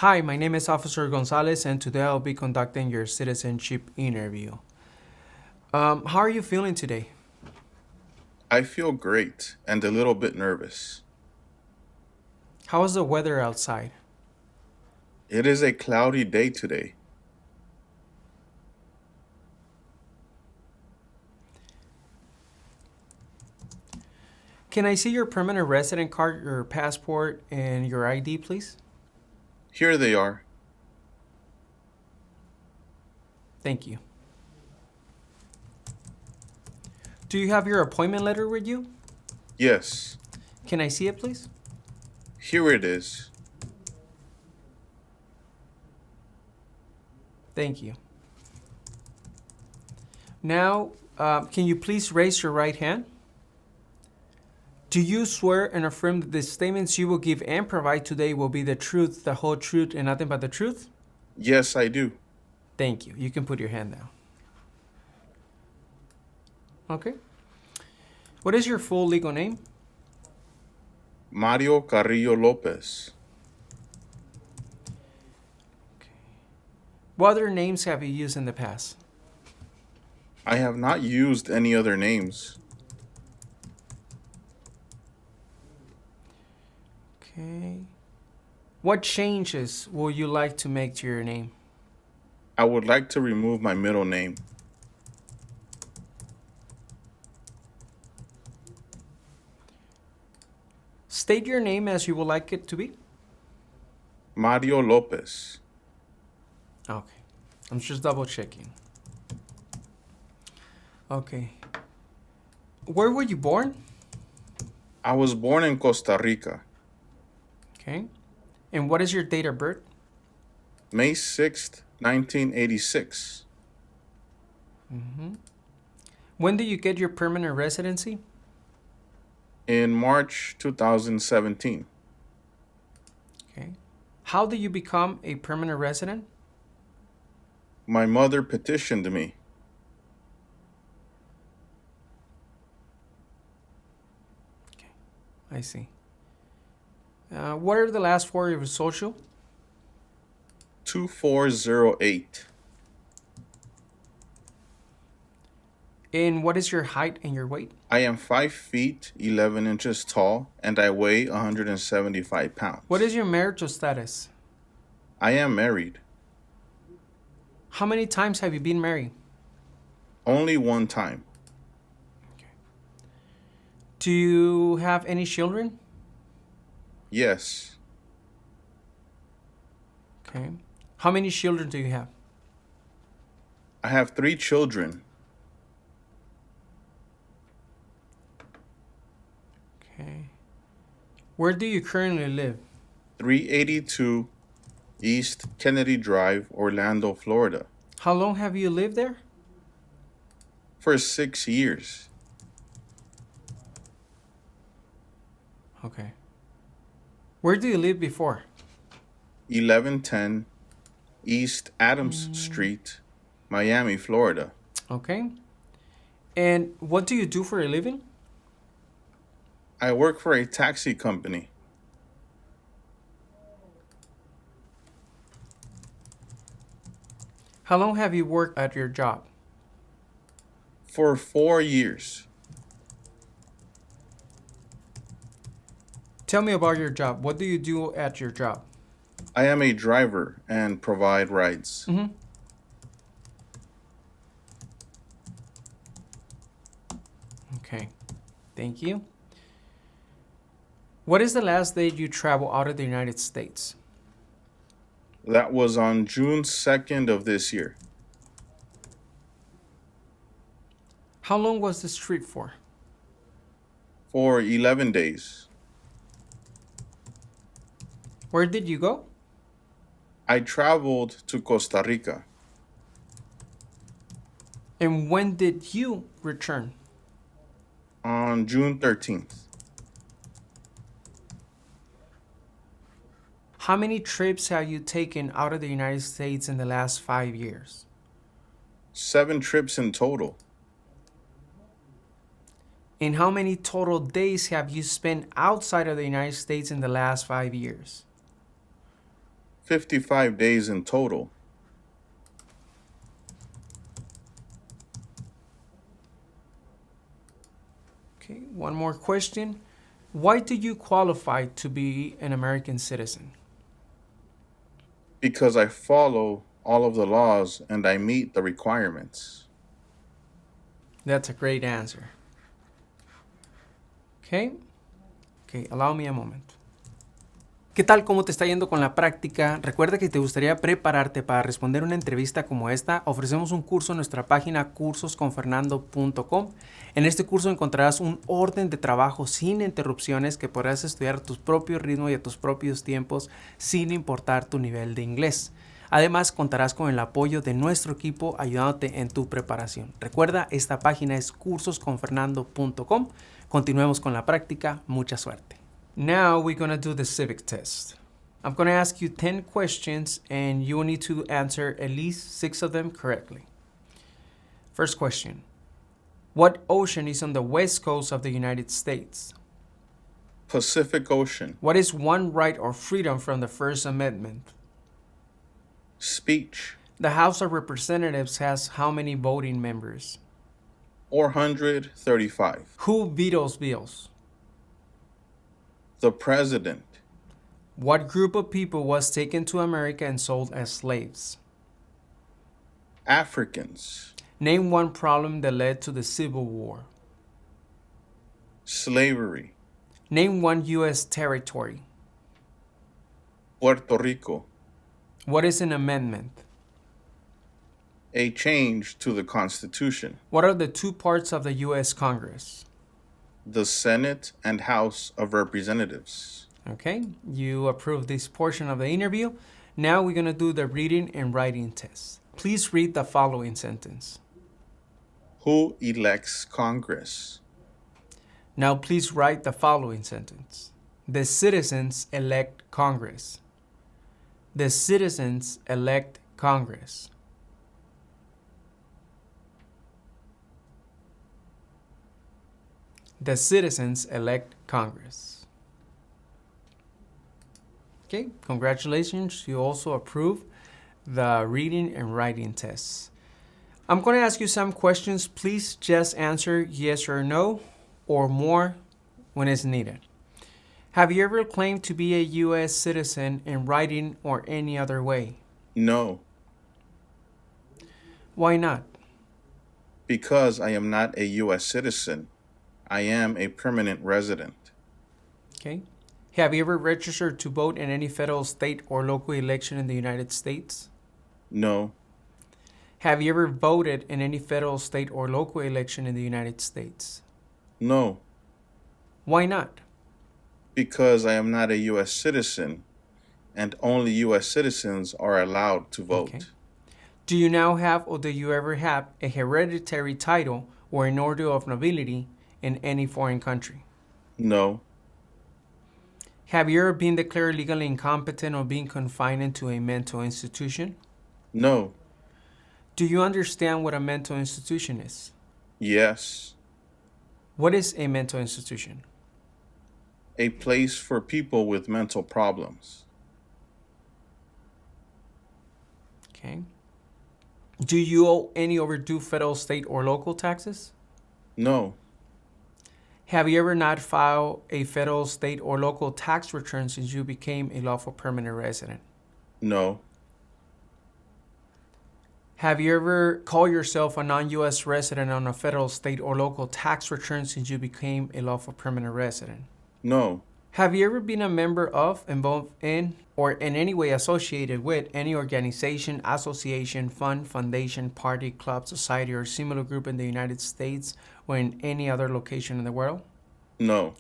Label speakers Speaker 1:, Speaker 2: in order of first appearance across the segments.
Speaker 1: Hi, my name is Officer Gonzalez, and today I'll be conducting your citizenship interview. How are you feeling today?
Speaker 2: I feel great and a little bit nervous.
Speaker 1: How is the weather outside?
Speaker 2: It is a cloudy day today.
Speaker 1: Can I see your permanent resident card, your passport, and your ID, please?
Speaker 2: Here they are.
Speaker 1: Thank you. Do you have your appointment letter with you?
Speaker 2: Yes,
Speaker 1: Can I see it, please?
Speaker 2: here it is.
Speaker 1: Thank you. Now, can you please raise your right hand? Do you swear and affirm that the statements you will give and provide today will be the truth, the whole truth, and nothing but the truth?
Speaker 2: Yes, I do.
Speaker 1: Thank you. You can put your hand down. Okay. What is your full legal name?
Speaker 2: Mario Carrillo Lopez.
Speaker 1: What other names have you used in the past?
Speaker 2: I have not used any other names.
Speaker 1: Okay. What changes will you like to make to your name?
Speaker 2: I would like to remove my middle name.
Speaker 1: State your name as you would like it to be.
Speaker 2: Mario Lopez.
Speaker 1: Okay. I'm just double checking. Okay. Where were you born?
Speaker 2: I was born in Costa Rica,
Speaker 1: Okay. And what is your date of birth?
Speaker 2: May 6th, 1986.
Speaker 1: When did you get your permanent residency?
Speaker 2: In March 2017.
Speaker 1: Okay. How did you become a permanent resident?
Speaker 2: My mother petitioned me.
Speaker 1: I see. What are the last four of your social?
Speaker 2: 2408.
Speaker 1: And what is your height and your weight?
Speaker 2: I am 5 feet 11 inches tall and I weigh 175
Speaker 1: What
Speaker 2: pounds.
Speaker 1: is your marital status?
Speaker 2: I am married.
Speaker 1: How many times have you been married?
Speaker 2: Only one time.
Speaker 1: Do you have any children?
Speaker 2: Yes.
Speaker 1: Okay. How many children do you have?
Speaker 2: I have 3 children.
Speaker 1: Okay. Where do you currently live?
Speaker 2: 382 East Kennedy Drive, Orlando, Florida.
Speaker 1: How long have you lived there?
Speaker 2: For 6 years.
Speaker 1: Okay. Where do you live before?
Speaker 2: 1110 East Adams Street, Miami, Florida.
Speaker 1: Okay. And what do you do for a living?
Speaker 2: I work for a taxi company.
Speaker 1: How long have you worked at your job?
Speaker 2: For 4 years.
Speaker 1: Tell me about your job. What do you do at your job?
Speaker 2: I am a driver and provide rides.
Speaker 1: Mm-hmm. Okay. Thank you. What is the last day you travel out of the United States?
Speaker 2: That was on June 2nd of this year.
Speaker 1: How long was this trip for?
Speaker 2: For 11 days.
Speaker 1: Where did you go?
Speaker 2: I traveled to Costa Rica
Speaker 1: And when did you return?
Speaker 2: on June 13th.
Speaker 1: How many trips have you taken out of the United States in the last 5 years?
Speaker 2: 7 trips in total.
Speaker 1: And how many total days have you spent outside of the United States in the last 5 years?
Speaker 2: 55 days in total.
Speaker 1: Okay, one more question. Why do you qualify to be an American citizen?
Speaker 2: Because I follow all of the laws and I meet the requirements.
Speaker 1: That's a great answer. Okay. Okay, allow me a moment. ¿Qué tal? ¿Cómo te está yendo con la práctica? Recuerda que te gustaría prepararte para responder una entrevista como esta. Ofrecemos un curso en nuestra página cursosconfernando.com. En este curso encontrarás un orden de trabajo sin interrupciones que podrás estudiar a tu propio ritmo y a tus propios tiempos sin importar tu nivel de inglés. Además, contarás con el apoyo de nuestro equipo ayudándote en tu preparación. Recuerda, esta página es cursosconfernando.com. Continuemos con la práctica. Mucha suerte. Now we're going to do the civic test. I'm going to ask you 10 questions and you will need to answer at least 6 of them correctly. First question. What ocean is on the west coast of the United States?
Speaker 2: Pacific Ocean.
Speaker 1: What is one right or freedom from the First Amendment?
Speaker 2: Speech.
Speaker 1: The House of Representatives has how many voting members?
Speaker 2: 435.
Speaker 1: Who vetoes bills?
Speaker 2: The President.
Speaker 1: What group of people was taken to America and sold as slaves?
Speaker 2: Africans.
Speaker 1: Name one problem that led to the Civil War.
Speaker 2: Slavery.
Speaker 1: Name one U.S. territory.
Speaker 2: Puerto Rico.
Speaker 1: What is an amendment?
Speaker 2: A change to the Constitution.
Speaker 1: What are the two parts of the U.S. Congress?
Speaker 2: The Senate and House of Representatives.
Speaker 1: Okay, you approve this portion of the interview. Now we're going to do the reading and writing test. Please read the following sentence.
Speaker 2: Who elects Congress?
Speaker 1: Now please write the following sentence. The citizens elect Congress. The citizens elect Congress. The citizens elect Congress. Okay, congratulations. You also approve the reading and writing tests. I'm going to ask you some questions. Please just answer yes or no or more when it's needed. Have you ever claimed to be a U.S. citizen in writing or any other way?
Speaker 2: No,
Speaker 1: Why not?
Speaker 2: because I am not a U.S. citizen. I am a permanent resident.
Speaker 1: Okay. Have you ever registered to vote in any federal, state, or local election in the United States?
Speaker 2: No,
Speaker 1: Have you ever voted in any federal, state, or local election in the United States?
Speaker 2: no,
Speaker 1: Why not?
Speaker 2: because I am not a U.S. citizen, and only U.S. citizens are allowed to vote.
Speaker 1: Okay. Do you now have or do you ever have a hereditary title or an order of nobility in any foreign country?
Speaker 2: No,
Speaker 1: Have you ever been declared legally incompetent or been confined into a mental institution?
Speaker 2: no,
Speaker 1: Do you understand what a mental institution is?
Speaker 2: yes.
Speaker 1: What is a mental institution?
Speaker 2: A place for people with mental problems.
Speaker 1: Okay. Do you owe any overdue federal, state, or local taxes?
Speaker 2: No,
Speaker 1: Have you ever not filed a federal, state, or local tax return since you became a lawful permanent resident?
Speaker 2: no,
Speaker 1: Have you ever called yourself a non-U.S. resident on a federal, state, or local tax return since you became a lawful permanent resident?
Speaker 2: no,
Speaker 1: Have you ever been a member of, involved in, or in any way associated with any organization, association, fund, foundation, party, club, society, or similar group in the United States or in any other location in the world?
Speaker 2: no,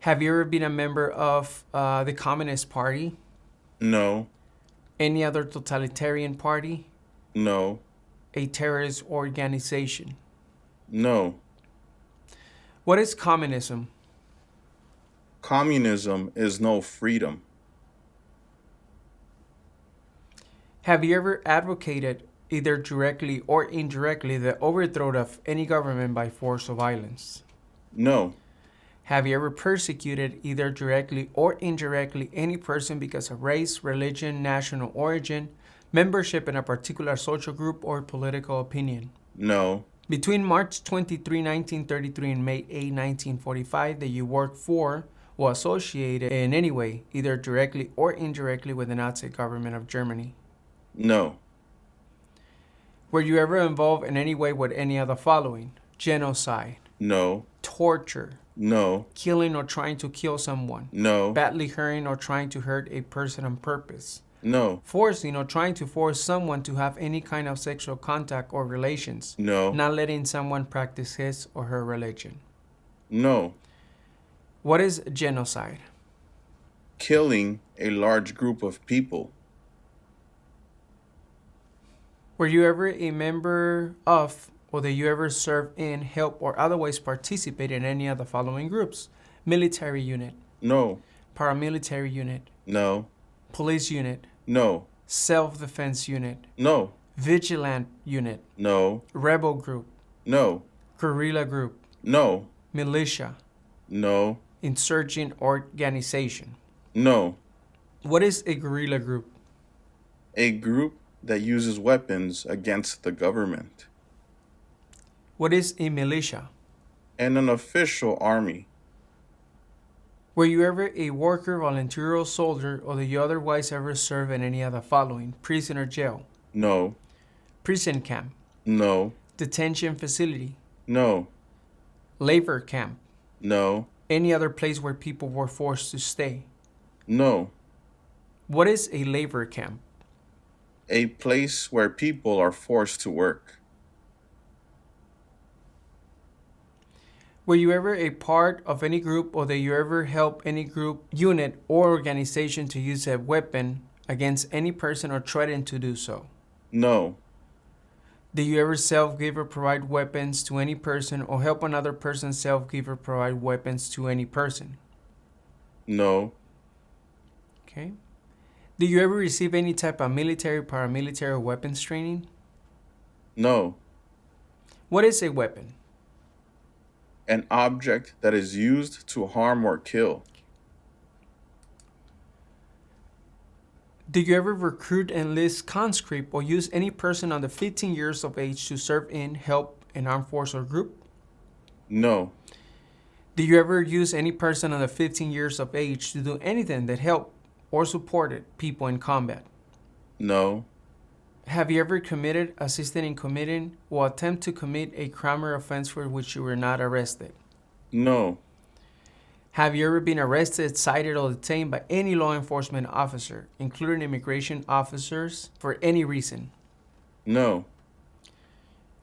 Speaker 1: Have you ever been a member of the Communist Party,
Speaker 2: no,
Speaker 1: any other totalitarian party,
Speaker 2: no,
Speaker 1: a terrorist organization?
Speaker 2: no.
Speaker 1: What is communism?
Speaker 2: Communism is no freedom.
Speaker 1: Have you ever advocated, either directly or indirectly, the overthrow of any government by force or violence?
Speaker 2: No,
Speaker 1: Have you ever persecuted, either directly or indirectly, any person because of race, religion, national origin, membership in a particular social group, or political opinion?
Speaker 2: No.
Speaker 1: Between March 23, 1933 and May 8, 1945, that you worked for or associated in any way, either directly or indirectly, with the Nazi government of Germany?
Speaker 2: No.
Speaker 1: Were you ever involved in any way with any of the following? Genocide,
Speaker 2: No.
Speaker 1: torture,
Speaker 2: No.
Speaker 1: killing or trying to kill someone,
Speaker 2: No.
Speaker 1: badly hurting or trying to hurt a person on purpose,
Speaker 2: No.
Speaker 1: forcing or trying to force someone to have any kind of sexual contact or relations,
Speaker 2: No.
Speaker 1: not letting someone practice his or her religion.
Speaker 2: No.
Speaker 1: What is genocide?
Speaker 2: Killing a large group of people.
Speaker 1: Were you ever a member of, or did you ever serve in, help, or otherwise participate in any of the following groups? Military unit,
Speaker 2: No.
Speaker 1: paramilitary unit,
Speaker 2: No.
Speaker 1: police unit,
Speaker 2: No.
Speaker 1: self-defense unit,
Speaker 2: No.
Speaker 1: vigilant unit,
Speaker 2: No.
Speaker 1: rebel group,
Speaker 2: No.
Speaker 1: guerrilla group,
Speaker 2: No.
Speaker 1: militia,
Speaker 2: No.
Speaker 1: insurgent organization?
Speaker 2: No.
Speaker 1: What is a guerrilla group?
Speaker 2: A group that uses weapons against the government.
Speaker 1: What is a militia?
Speaker 2: And an official army.
Speaker 1: Were you ever a worker, volunteer, or soldier, or did you otherwise ever serve in any of the following? Prison or jail,
Speaker 2: No.
Speaker 1: prison camp,
Speaker 2: No.
Speaker 1: detention facility,
Speaker 2: No.
Speaker 1: labor camp,
Speaker 2: No.
Speaker 1: any other place where people were forced to stay?
Speaker 2: No.
Speaker 1: What is a labor camp?
Speaker 2: A place where people are forced to work.
Speaker 1: Were you ever a part of any group, or did you ever help any group, unit, or organization to use a weapon against any person or threaten to do so?
Speaker 2: No.
Speaker 1: Did you ever self-give or provide weapons to any person, or help another person self-give or provide weapons to any person?
Speaker 2: No.
Speaker 1: Okay. Did you ever receive any type of military, paramilitary, or weapons training?
Speaker 2: No.
Speaker 1: What is a weapon?
Speaker 2: An object that is used to harm or kill.
Speaker 1: Did you ever recruit, enlist, conscript, or use any person under 15 years of age to serve in, help, an armed force or group?
Speaker 2: No.
Speaker 1: Did you ever use any person under 15 years of age to do anything that helped or supported people in combat?
Speaker 2: No.
Speaker 1: Have you ever committed, assisted in committing, or attempt to commit a crime or offense for which you were not arrested?
Speaker 2: No.
Speaker 1: Have you ever been arrested, cited, or detained by any law enforcement officer, including immigration officers, for any reason?
Speaker 2: No.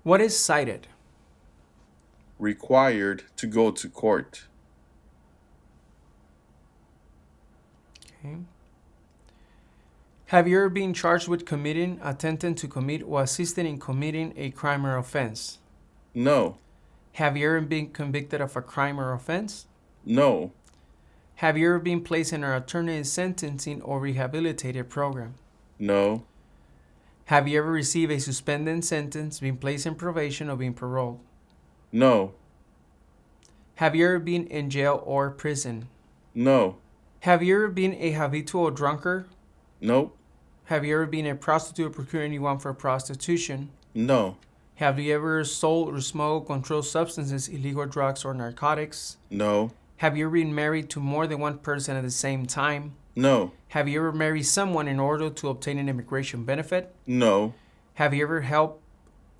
Speaker 1: What is cited?
Speaker 2: Required to go to court.
Speaker 1: Okay. Have you ever been charged with committing, attempting to commit, or assisting in committing a crime or offense?
Speaker 2: No.
Speaker 1: Have you ever been convicted of a crime or offense?
Speaker 2: No.
Speaker 1: Have you ever been placed in an alternative sentencing or rehabilitative program?
Speaker 2: No.
Speaker 1: Have you ever received a suspended sentence, been placed in probation, or been paroled?
Speaker 2: No.
Speaker 1: Have you ever been in jail or prison?
Speaker 2: No.
Speaker 1: Have you ever been a habitual drunkard?
Speaker 2: Nope.
Speaker 1: Have you ever been a prostitute or procured anyone for prostitution?
Speaker 2: No.
Speaker 1: Have you ever sold or smoked controlled substances, illegal drugs, or narcotics?
Speaker 2: No.
Speaker 1: Have you ever been married to more than one person at the same time?
Speaker 2: No.
Speaker 1: Have you ever married someone in order to obtain an immigration benefit?
Speaker 2: No.
Speaker 1: Have you ever helped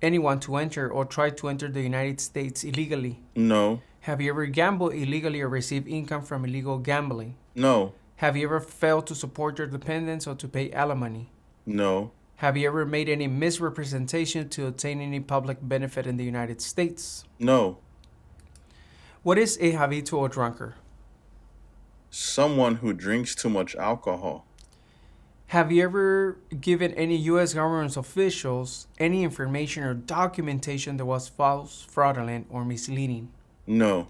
Speaker 1: anyone to enter or try to enter the United States illegally?
Speaker 2: No.
Speaker 1: Have you ever gambled illegally or received income from illegal gambling?
Speaker 2: No.
Speaker 1: Have you ever failed to support your dependents or to pay alimony?
Speaker 2: No.
Speaker 1: Have you ever made any misrepresentation to obtain any public benefit in the United States?
Speaker 2: No.
Speaker 1: What is a habitual drunkard?
Speaker 2: Someone who drinks too much alcohol.
Speaker 1: Have you ever given any U.S. government officials any information or documentation that was false, fraudulent, or misleading?
Speaker 2: No.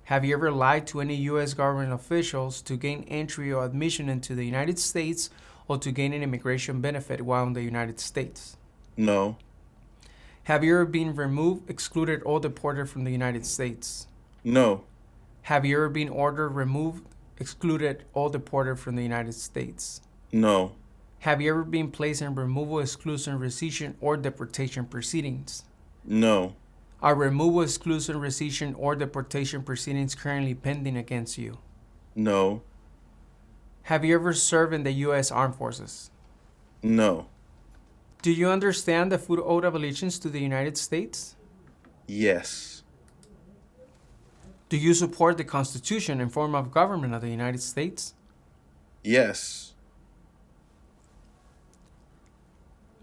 Speaker 1: Have you ever lied to any U.S. government officials to gain entry or admission into the United States or to gain an immigration benefit while in the United States?
Speaker 2: No.
Speaker 1: Have you ever been removed, excluded, or deported from the United States?
Speaker 2: No.
Speaker 1: Have you ever been ordered, removed, excluded, or deported from the United States?
Speaker 2: No.
Speaker 1: Have you ever been placed in removal, exclusion, rescission, or deportation proceedings?
Speaker 2: No.
Speaker 1: Are removal, exclusion, rescission, or deportation proceedings currently pending against you?
Speaker 2: No.
Speaker 1: Have you ever served in the U.S. Armed Forces?
Speaker 2: No.
Speaker 1: Do you understand the full oath of allegiance to the United States?
Speaker 2: Yes.
Speaker 1: Do you support the Constitution and form of government of the United States?
Speaker 2: Yes.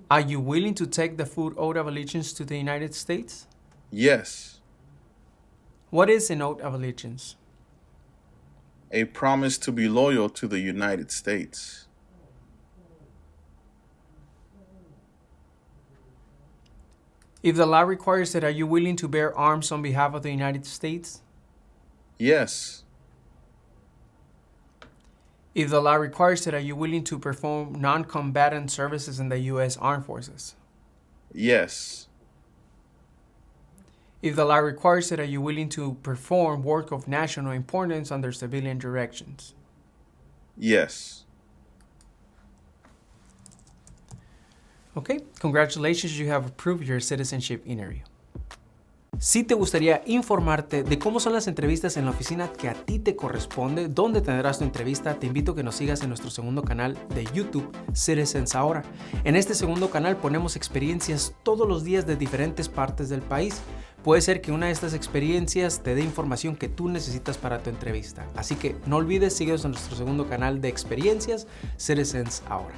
Speaker 1: Are you willing to take the full oath of allegiance to the United States?
Speaker 2: Yes.
Speaker 1: What is an oath of allegiance?
Speaker 2: A promise to be loyal to the United States.
Speaker 1: If the law requires it, are you willing to bear arms on behalf of the United States?
Speaker 2: Yes.
Speaker 1: If the law requires it, are you willing to perform non-combatant services in the U.S. Armed Forces?
Speaker 2: Yes.
Speaker 1: If the law requires it, are you willing to perform work of national importance under civilian directions?
Speaker 2: Yes.
Speaker 1: Okay, congratulations, you have approved your citizenship interview. Si te gustaría informarte de cómo son las entrevistas en la oficina que a ti te corresponde, dónde tendrás tu entrevista, te invito a que nos sigas en nuestro segundo canal de YouTube, Citizens Ahora. En este segundo canal ponemos experiencias todos los días de diferentes partes del país. Puede ser que una de estas experiencias te dé información que tú necesitas para tu entrevista. Así que no olvides, síguenos en nuestro segundo canal de experiencias, Citizens Ahora.